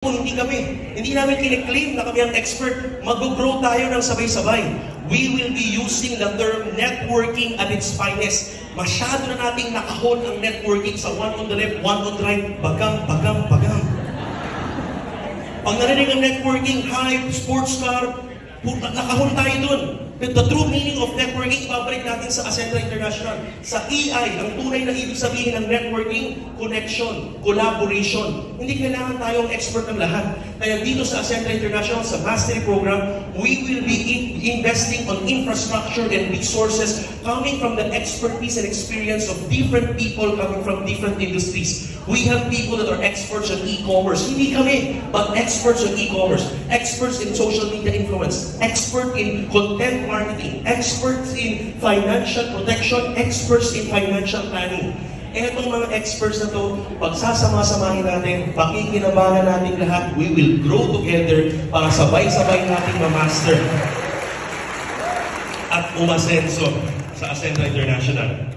Hindi namin kiniklaim na kami ang expert. Mag-grow tayo ng sabay-sabay. We will be using the term networking at its finest. Masyado na nating nakahon ang networking sa one on the left, one on the right, bagang. Pag narinig ang networking, hype, sports car, nakahon tayo dun. But the true meaning of networking, babalik natin sa Ascentra International. Sa EI, ang tunay na ibig sabihin ng networking, connection, collaboration. Hindi kailangan tayong expert ng lahat. Kaya dito sa Ascentra International, sa Mastery Program, we will be investing on infrastructure and resources coming from the expertise and experience of different people coming from different industries. We have people that are experts on e-commerce. Hindi kami, but experts on e-commerce. Experts in social media influence. Expert in content marketing, experts in financial protection, experts in financial planning. Etong mga experts na to, pagsasama-samahin natin, pakikinabangan natin lahat, we will grow together para sabay-sabay natin ma-master at umasenso sa Ascentra International.